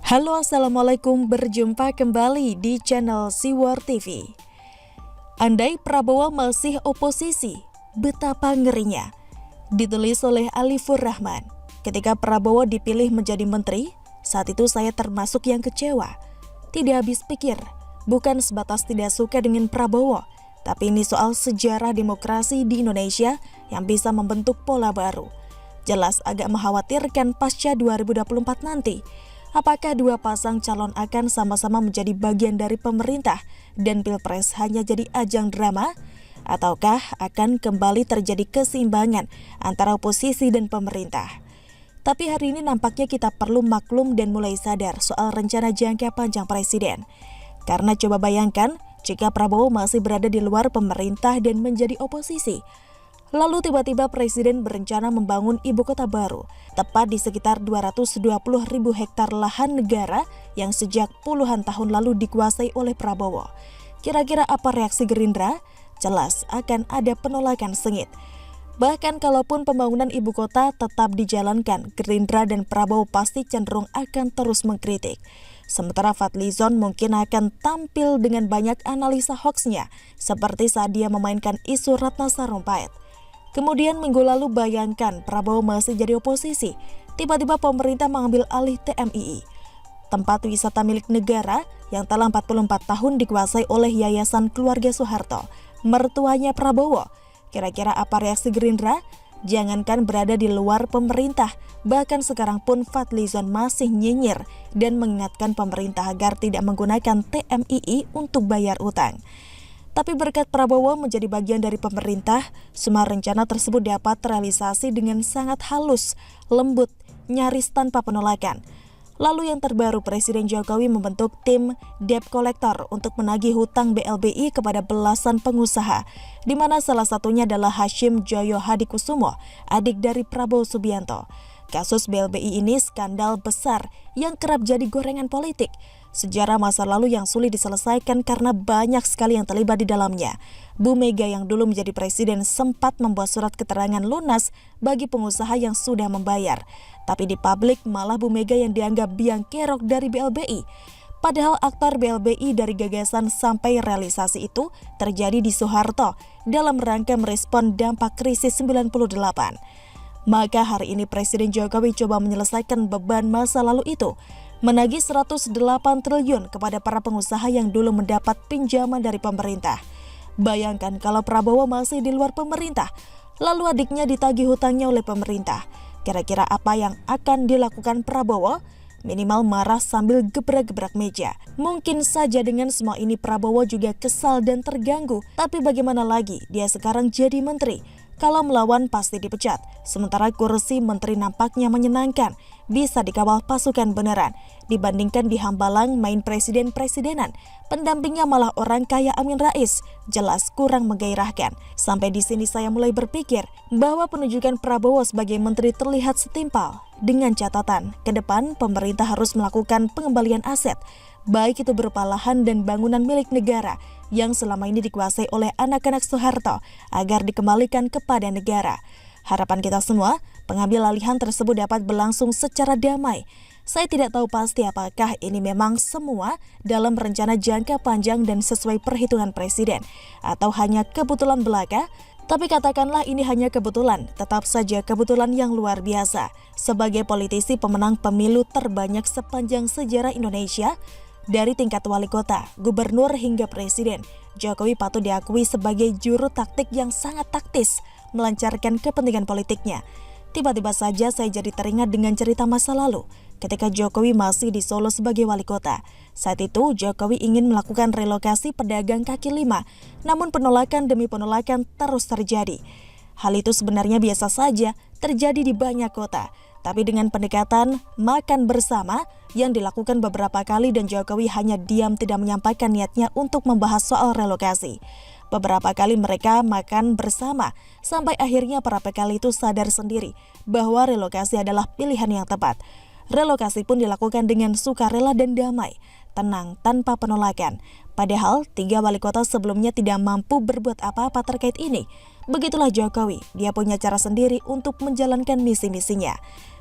Halo, Assalamualaikum, berjumpa kembali di channel Siwar TV. Andai Prabowo masih oposisi, betapa ngerinya. Ditulis oleh Alifur Rahman. Ketika Prabowo dipilih menjadi menteri, saat itu saya termasuk yang kecewa. Tidak habis pikir, bukan sebatas tidak suka dengan Prabowo, tapi ini soal sejarah demokrasi di Indonesia yang bisa membentuk pola baru. Jelas agak mengkhawatirkan pasca 2024 nanti. Apakah dua pasang calon akan sama-sama menjadi bagian dari pemerintah dan Pilpres hanya jadi ajang drama? Ataukah akan kembali terjadi keseimbangan antara oposisi dan pemerintah? Tapi hari ini nampaknya kita perlu maklum dan mulai sadar soal rencana jangka panjang Presiden. Karena coba bayangkan jika Prabowo masih berada di luar pemerintah dan menjadi oposisi. Lalu tiba-tiba Presiden berencana membangun ibu kota baru, tepat di sekitar 220.000 hektar lahan negara yang sejak puluhan tahun lalu dikuasai oleh Prabowo. Kira-kira apa reaksi Gerindra? Jelas akan ada penolakan sengit. Bahkan kalaupun pembangunan ibu kota tetap dijalankan, Gerindra dan Prabowo pasti cenderung akan terus mengkritik. Sementara Fadlizon mungkin akan tampil dengan banyak analisa hoaxnya, seperti saat dia memainkan isu Ratna Sarumpait. Kemudian minggu lalu bayangkan Prabowo masih jadi oposisi, tiba-tiba pemerintah mengambil alih TMII, tempat wisata milik negara yang telah 44 tahun dikuasai oleh Yayasan Keluarga Soeharto, mertuanya Prabowo. Kira-kira apa reaksi Gerindra? Jangankan berada di luar pemerintah, bahkan sekarang pun Fadlizon masih nyinyir dan mengingatkan pemerintah agar tidak menggunakan TMII untuk bayar utang. Tapi berkat Prabowo menjadi bagian dari pemerintah, semua rencana tersebut dapat terrealisasi dengan sangat halus, lembut, nyaris tanpa penolakan. Lalu yang terbaru, Presiden Jokowi membentuk tim debt collector untuk menagih hutang BLBI kepada belasan pengusaha, di mana salah satunya adalah Hashim Joyo Hadikusumo, adik dari Prabowo Subianto. Kasus BLBI ini skandal besar yang kerap jadi gorengan politik. Sejarah masa lalu yang sulit diselesaikan karena banyak sekali yang terlibat di dalamnya. Bu Mega yang dulu menjadi presiden sempat membuat surat keterangan lunas bagi pengusaha yang sudah membayar. Tapi di publik malah Bu Mega yang dianggap biang kerok dari BLBI. Padahal aktor BLBI dari gagasan sampai realisasi itu terjadi di Soeharto dalam rangka merespon dampak krisis 98. Maka hari ini Presiden Jokowi coba menyelesaikan beban masa lalu itu, menagih 108 triliun kepada para pengusaha yang dulu mendapat pinjaman dari pemerintah. Bayangkan kalau Prabowo masih di luar pemerintah, lalu adiknya ditagih hutangnya oleh pemerintah. Kira-kira apa yang akan dilakukan Prabowo? Minimal marah sambil gebrak-gebrak meja. Mungkin saja dengan semua ini Prabowo juga kesal dan terganggu. Tapi bagaimana lagi, dia sekarang jadi menteri. Kalau melawan pasti dipecat, sementara kursi menteri nampaknya menyenangkan, bisa dikawal pasukan beneran. Dibandingkan di Hambalang main presiden-presidenan, pendampingnya malah orang kaya Amin Rais, jelas kurang menggairahkan. Sampai di sini saya mulai berpikir bahwa penunjukan Prabowo sebagai menteri terlihat setimpal. Dengan catatan, ke depan pemerintah harus melakukan pengembalian aset, baik itu berupa lahan dan bangunan milik negara yang selama ini dikuasai oleh anak-anak Soeharto agar dikembalikan kepada negara. Harapan kita semua, pengambil alihan tersebut dapat berlangsung secara damai. Saya tidak tahu pasti apakah ini memang semua dalam rencana jangka panjang dan sesuai perhitungan presiden, atau hanya kebetulan belaka. Tapi katakanlah ini hanya kebetulan, tetap saja kebetulan yang luar biasa. Sebagai politisi pemenang pemilu terbanyak sepanjang sejarah Indonesia, dari tingkat wali kota, gubernur hingga presiden, Jokowi patut diakui sebagai juru taktik yang sangat taktis melancarkan kepentingan politiknya. Tiba-tiba saja saya jadi teringat dengan cerita masa lalu ketika Jokowi masih di Solo sebagai wali kota. Saat itu Jokowi ingin melakukan relokasi pedagang kaki lima, namun penolakan demi penolakan terus terjadi. Hal itu sebenarnya biasa saja terjadi di banyak kota. Tapi dengan pendekatan makan bersama yang dilakukan beberapa kali dan Jokowi hanya diam tidak menyampaikan niatnya untuk membahas soal relokasi. Beberapa kali mereka makan bersama, sampai akhirnya para PKL itu sadar sendiri bahwa relokasi adalah pilihan yang tepat. Relokasi pun dilakukan dengan sukarela dan damai, tenang tanpa penolakan. Padahal 3 wali kota sebelumnya tidak mampu berbuat apa-apa terkait ini. Begitulah Jokowi, dia punya cara sendiri untuk menjalankan misi-misinya.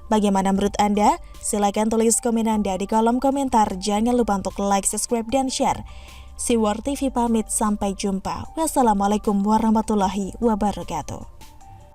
Bagaimana menurut Anda? Silahkan tulis komen Anda di kolom komentar. Jangan lupa untuk like, subscribe, dan share. Siwar TV pamit, sampai jumpa. Wassalamualaikum warahmatullahi wabarakatuh.